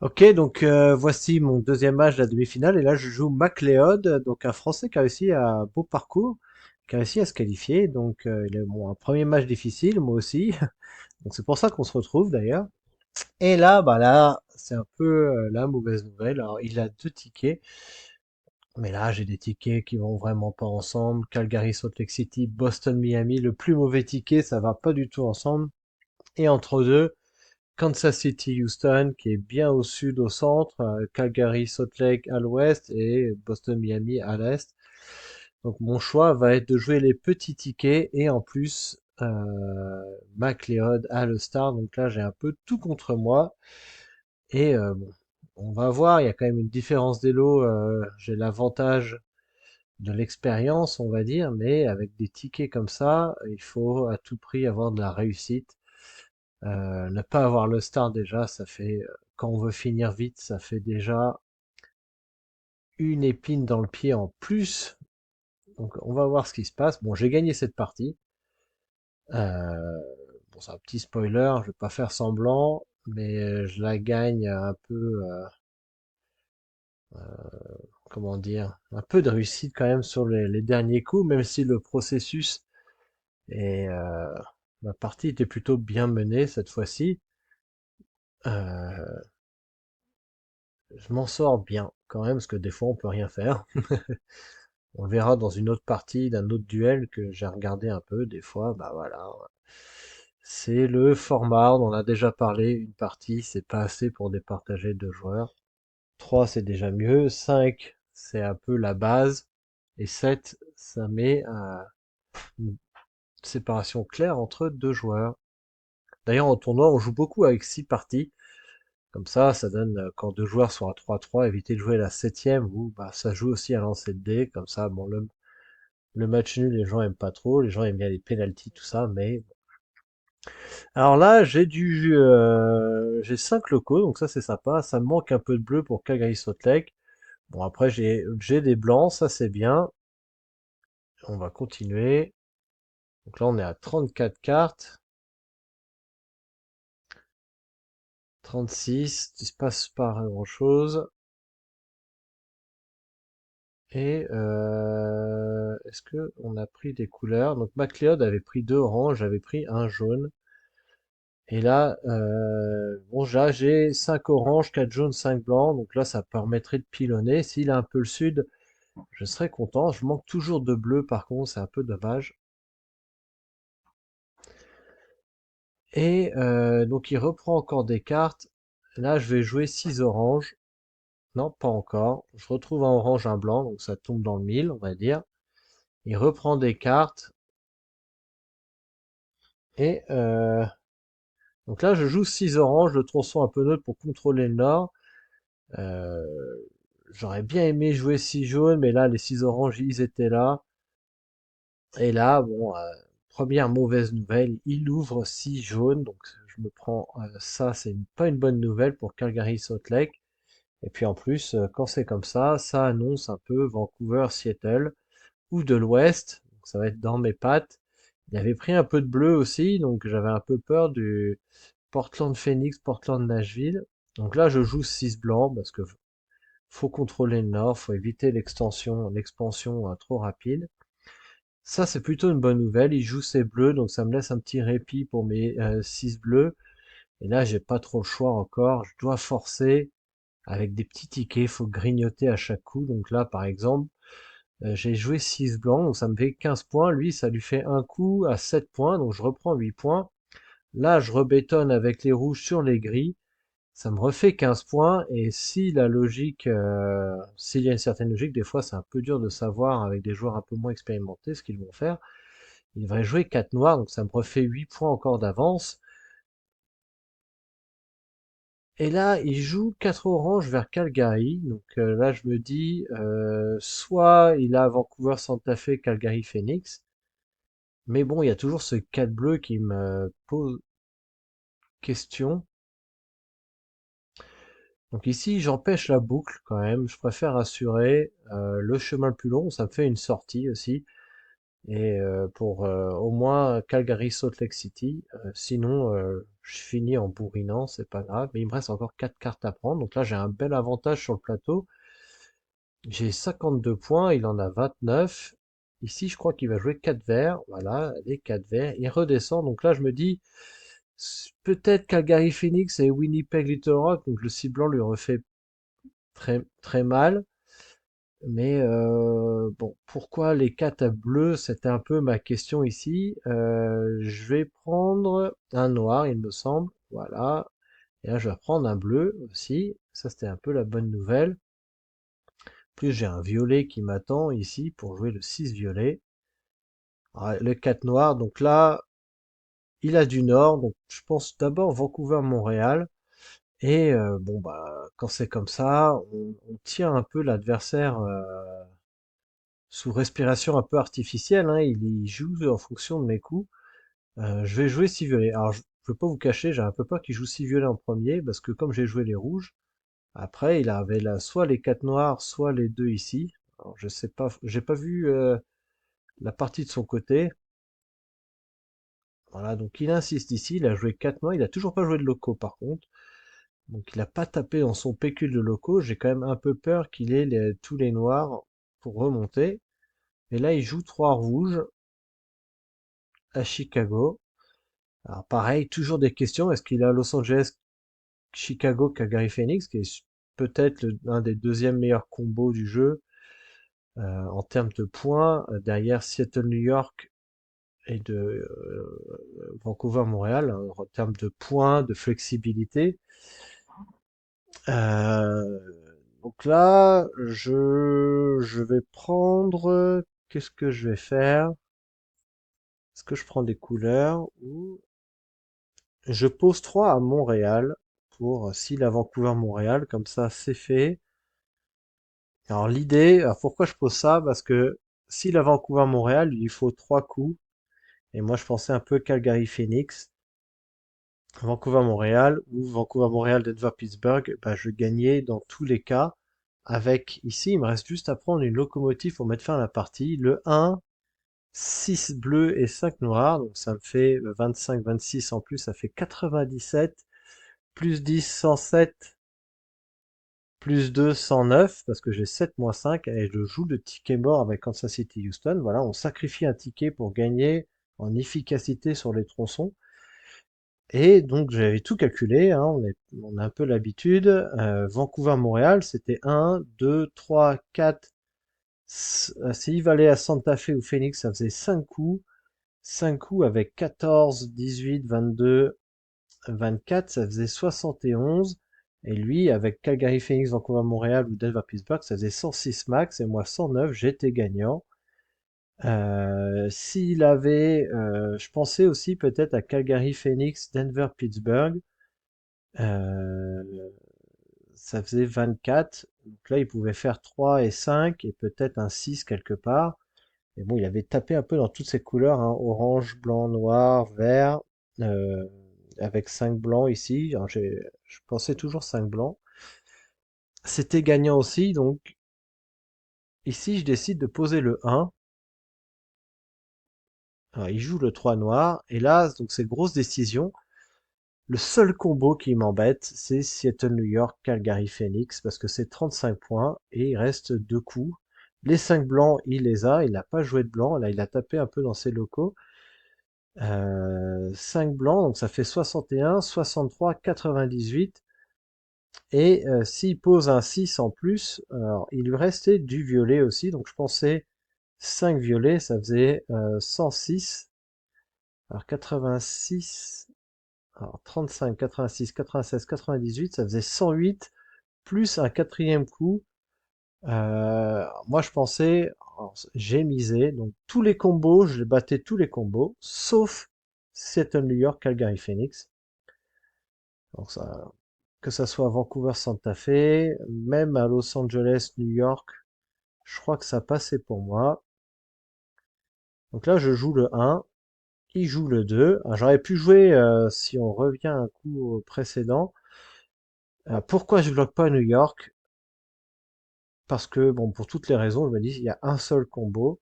Ok, donc voici mon deuxième match de la demi-finale et là je joue MacLeod, donc un Français qui a réussi à beau parcours, qui a réussi à se qualifier. Donc il a bon, un premier match difficile, moi aussi. Donc c'est pour ça qu'on se retrouve d'ailleurs. Et là, bah là, c'est un peu la mauvaise nouvelle. Alors il a deux tickets, mais là j'ai des tickets qui vont vraiment pas ensemble. Calgary, Salt Lake City, Boston, Miami. Le plus mauvais ticket, ça va pas du tout ensemble. Et entre deux, Kansas City, Houston, qui est bien au sud, au centre, Calgary, Salt Lake à l'ouest et Boston, Miami à l'est. Donc mon choix va être de jouer les petits tickets et en plus McLeod à le Star. Donc là j'ai un peu tout contre moi et bon, on va voir. Il y a quand même une différence d'élo. J'ai l'avantage de l'expérience, on va dire, mais avec des tickets comme ça, il faut à tout prix avoir de la réussite. Ne pas avoir le star déjà, ça fait, quand on veut finir vite, ça fait déjà une épine dans le pied en plus. Donc on va voir ce qui se passe. Bon, j'ai gagné cette partie. Bon, c'est un petit spoiler, je vais pas faire semblant, mais je la gagne un peu, comment dire, un peu de réussite quand même sur les derniers coups, même si le processus et ma partie était plutôt bien menée cette fois-ci. Euh, je m'en sors bien quand même, parce que des fois on peut rien faire. On verra dans une autre partie d'un autre duel que j'ai regardé un peu. Des fois, bah voilà. C'est le format, on en a déjà parlé. Une partie, c'est pas assez pour départager deux joueurs. 3, c'est déjà mieux. 5, c'est un peu la base. Et 7, ça met une séparation claire entre deux joueurs. D'ailleurs, en tournoi, on joue beaucoup avec 6 parties. Comme ça donne, quand deux joueurs sont à 3-3, éviter de jouer la septième où bah, ça joue aussi à lancer de dés. Comme ça, bon, le match nul, les gens aiment pas trop, les gens aiment bien les pénaltys, tout ça, mais alors là, j'ai 5 locaux, donc ça c'est sympa. Ça me manque un peu de bleu pour Calgary Salt Lake. Bon après j'ai des blancs, ça c'est bien. On va continuer. Donc là on est à 34 cartes, 36, il se passe pas grand chose. Et est-ce que on a pris des couleurs? Donc McLeod avait pris deux oranges, j'avais pris un jaune. Et là, bon, là, j'ai 5 oranges, 4 jaunes, 5 blancs. Donc là, ça permettrait de pilonner. S'il a un peu le sud, je serais content. Je manque toujours de bleu, par contre, c'est un peu dommage. Et donc, il reprend encore des cartes. Là, je vais jouer 6 oranges. Non, pas encore. Je retrouve un orange, un blanc, donc ça tombe dans le mille, on va dire. Il reprend des cartes. Et donc là, je joue 6 oranges, le tronçon un peu neutre pour contrôler le nord. Euh, J'aurais bien aimé jouer 6 jaunes, mais là, les 6 oranges, ils étaient là. Et là, bon, première mauvaise nouvelle, il ouvre 6 jaunes, donc je me prends ça, c'est pas une bonne nouvelle pour Calgary Salt Lake. Et puis en plus, quand c'est comme ça annonce un peu Vancouver, Seattle, ou de l'Ouest, donc ça va être dans mes pattes. Il avait pris un peu de bleu aussi, donc j'avais un peu peur du Portland Phoenix, Portland Nashville. Donc là, je joue 6 blancs, parce que faut contrôler le nord, faut éviter l'expansion trop rapide. Ça, c'est plutôt une bonne nouvelle. Il joue ses bleus, donc ça me laisse un petit répit pour mes 6 bleus. Et là, j'ai pas trop le choix encore. Je dois forcer avec des petits tickets. Faut grignoter à chaque coup. Donc là, par exemple, j'ai joué 6 blancs, donc ça me fait 15 points. Lui, ça lui fait un coup à 7 points, donc je reprends 8 points. Là, je rebétonne avec les rouges sur les gris. Ça me refait 15 points, et si la logique, s'il y a une certaine logique, des fois c'est un peu dur de savoir avec des joueurs un peu moins expérimentés ce qu'ils vont faire. Il va jouer 4 noirs, donc ça me refait 8 points encore d'avance. Et là, il joue 4 oranges vers Calgary, donc là je me dis, soit il a Vancouver, Santa Fe, Calgary, Phoenix, mais bon, il y a toujours ce 4 bleu qui me pose question. Donc ici, j'empêche la boucle quand même. Je préfère assurer le chemin le plus long. Ça me fait une sortie aussi. et pour au moins Calgary Salt Lake City. Sinon, je finis en bourrinant, c'est pas grave. Mais il me reste encore 4 cartes à prendre. Donc là, j'ai un bel avantage sur le plateau. J'ai 52 points, il en a 29. Ici, je crois qu'il va jouer 4 verts. Voilà, les 4 verts. Il redescend. Donc là, je me dis, peut-être Calgary Phoenix et Winnipeg Little Rock. Donc le 6 blanc lui refait très, très mal. Mais bon, pourquoi les 4 bleus? C'était un peu ma question ici. Je vais prendre un noir, il me semble. Voilà. Et là, je vais prendre un bleu aussi. Ça, c'était un peu la bonne nouvelle. Plus j'ai un violet qui m'attend ici pour jouer le 6 violet. Ah, le 4 noir, donc là, il a du nord. Donc je pense d'abord Vancouver-Montréal. Et bon, bah, quand c'est comme ça, on tient un peu l'adversaire sous respiration un peu artificielle, hein. Il joue en fonction de mes coups. Je vais jouer 6 violets. Alors, je veux pas vous cacher, j'ai un peu peur qu'il joue 6 violets en premier, parce que comme j'ai joué les rouges, après, il avait là, soit les 4 noirs, soit les 2 ici. Alors, je sais pas, j'ai pas vu la partie de son côté. Voilà, donc il insiste ici, il a joué 4 noirs, il a toujours pas joué de locaux par contre. Donc il a pas tapé dans son pécule de locaux. J'ai quand même un peu peur qu'il ait tous les noirs pour remonter. Et là, il joue 3 rouges à Chicago. Alors pareil, toujours des questions. Est-ce qu'il a Los Angeles, Chicago, Calgary Phoenix, qui est peut-être un des deuxièmes meilleurs combos du jeu en termes de points, derrière Seattle, New York et de Vancouver, Montréal, hein, en termes de points, de flexibilité. Euh, donc là, je vais prendre. Qu'est-ce que je vais faire? Est-ce que je prends des couleurs ou je pose 3 à Montréal pour s'il a Vancouver-Montréal, comme ça c'est fait. Alors l'idée, alors pourquoi je pose ça? Parce que s'il a Vancouver-Montréal, il lui faut 3 coups. Et moi je pensais un peu Calgary-Phoenix, Vancouver-Montréal ou Vancouver-Montréal-Denver-Pittsburgh. Bah, je gagnais dans tous les cas. Avec ici, il me reste juste à prendre une locomotive pour mettre fin à la partie. Le 1, 6 bleus et 5 noirs. Donc ça me fait 25, 26 en plus, ça fait 97. Plus 10, 107. Plus 2, 109, parce que j'ai 7 moins 5, et je joue le ticket mort avec Kansas City Houston. Voilà, on sacrifie un ticket pour gagner en efficacité sur les tronçons. Et donc j'avais tout calculé, hein, on a un peu l'habitude. Vancouver-Montréal, c'était 1, 2, 3, 4. S'il valait à Santa Fe ou Phoenix, ça faisait 5 coups. 5 coups avec 14, 18, 22, 24, ça faisait 71. Et lui, avec Calgary Phoenix, Vancouver Montréal ou Denver Pittsburgh, ça faisait 106 max et moi 109, j'étais gagnant. S'il avait, je pensais aussi peut-être à Calgary Phoenix, Denver Pittsburgh, euh, ça faisait 24. Donc là, il pouvait faire 3 et 5 et peut-être un 6 quelque part. Et bon, il avait tapé un peu dans toutes ces couleurs, hein, orange, blanc, noir, vert, euh, avec 5 blancs ici. Alors, je pensais toujours 5 blancs. C'était gagnant aussi, donc ici, je décide de poser le 1. Alors, il joue le 3 noir, et là, donc c'est grosse décision. Le seul combo qui m'embête, c'est Seattle, New York, Calgary, Phoenix, parce que c'est 35 points, et il reste 2 coups. Les 5 blancs, il les a, il n'a pas joué de blanc, là, il a tapé un peu dans ses locaux. 5 blancs, donc ça fait 61, 63, 98. Et s'il pose un 6 en plus, alors il lui restait du violet aussi, donc je pensais 5 violets, ça faisait 106. Alors 86, alors 35, 86, 96, 98, ça faisait 108, plus un quatrième coup. Moi je pensais, alors, j'ai misé, donc tous les combos, je battais tous les combos, sauf Seattle New York, Calgary Phoenix. Donc ça, que ça soit à Vancouver, Santa Fe, même à Los Angeles, New York, je crois que ça passait pour moi. Donc là, je joue le 1, il joue le 2. Alors, j'aurais pu jouer, si on revient un coup au précédent, pourquoi je bloque pas New York? Parce que, bon, pour toutes les raisons, je me dis, il y a un seul combo.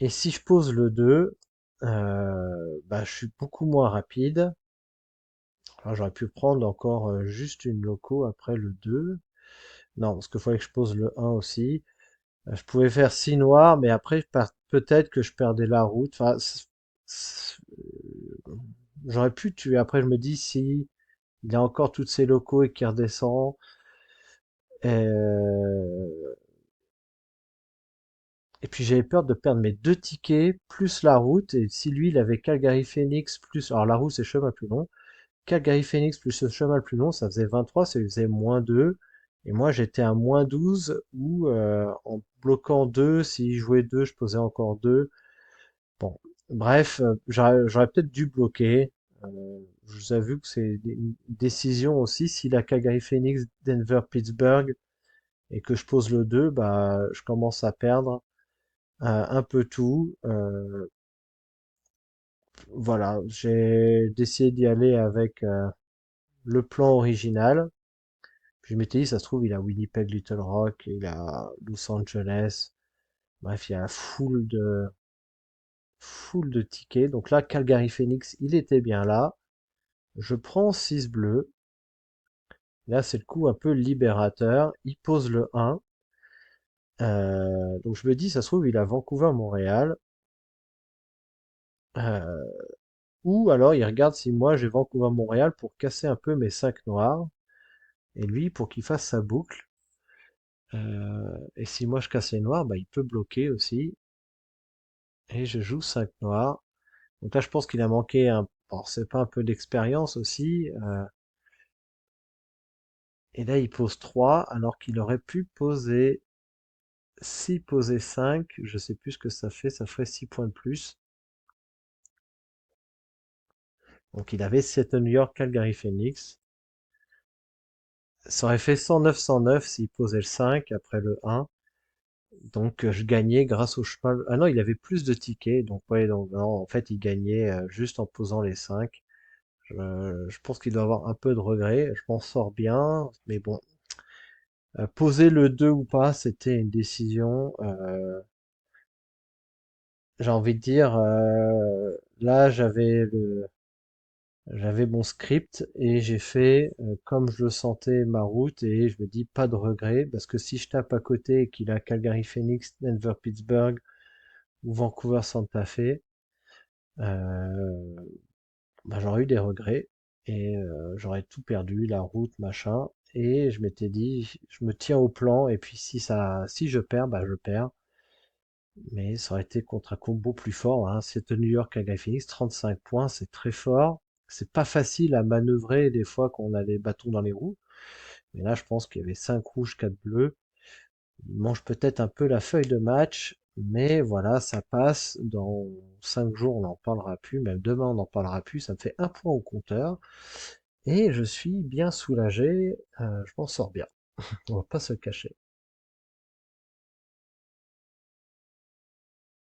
Et si je pose le 2, bah, je suis beaucoup moins rapide. Alors, j'aurais pu prendre encore juste une loco après le 2. Non, parce qu'il fallait que je pose le 1 aussi. Je pouvais faire 6 noirs, mais après, peut-être que je perdais la route. Enfin, j'aurais pu tuer. Après, je me dis, si il a encore toutes ses locaux et qu'il redescend, euh, et puis j'avais peur de perdre mes deux tickets, plus la route, et si lui, il avait Calgary Phoenix, plus, alors la route, c'est chemin plus long, Calgary Phoenix plus le chemin plus long, ça faisait 23, ça lui faisait -2, et moi, j'étais à -12, ou en bloquant 2, s'il jouait 2, je posais encore 2. Bon, bref, j'aurais peut-être dû bloquer. Je vous avoue que c'est une décision aussi. Si la Calgary Phoenix, Denver, Pittsburgh, et que je pose le 2, bah, je commence à perdre un peu tout. Voilà, j'ai décidé d'y aller avec le plan original. Puis je m'étais dit, ça se trouve, il a Winnipeg, Little Rock, il a Los Angeles. Bref, il y a full de tickets. Donc là, Calgary Phoenix, il était bien là. Je prends 6 bleus. Là, c'est le coup un peu libérateur. Il pose le 1. Donc je me dis, ça se trouve, il a Vancouver-Montréal. Euh, ou alors, il regarde si moi, j'ai Vancouver-Montréal pour casser un peu mes 5 noirs. Et lui, pour qu'il fasse sa boucle. Et si moi, je casse les noirs, bah, il peut bloquer aussi. Et je joue 5 noirs. Donc là, je pense qu'il a manqué un... Alors, c'est pas un peu d'expérience aussi. Et là, il pose 3, alors qu'il aurait pu poser 6, poser 5. Je sais plus ce que ça ferait 6 points de plus. Donc il avait Seattle New York, Calgary Phoenix. Ça aurait fait 109-109 s'il posait le 5 après le 1. Donc je gagnais grâce au cheval. Ah non, il avait plus de tickets. Donc ouais, donc non, en fait il gagnait juste en posant les 5. Je pense qu'il doit avoir un peu de regret. Je m'en sors bien. Mais bon, poser le 2 ou pas, c'était une décision. J'ai envie de dire, là j'avais mon script et j'ai fait comme je le sentais ma route et je me dis pas de regret parce que si je tape à côté et qu'il a Calgary Phoenix, Denver Pittsburgh ou Vancouver Santa Fe, euh, bah, j'aurais eu des regrets et j'aurais tout perdu, la route, machin. Et je m'étais dit, je me tiens au plan et puis si je perds, bah je perds. Mais ça aurait été contre un combo plus fort, hein. C'était New York à Guy Phoenix, 35 points, c'est très fort. C'est pas facile à manœuvrer des fois qu'on a les bâtons dans les roues. Mais là, je pense qu'il y avait 5 rouges, 4 bleus. Il mange peut-être un peu la feuille de match, mais voilà, ça passe. Dans 5 jours, on n'en parlera plus. Même demain, on n'en parlera plus. Ça me fait un point au compteur. Et je suis bien soulagé. Je m'en sors bien. On va pas se le cacher.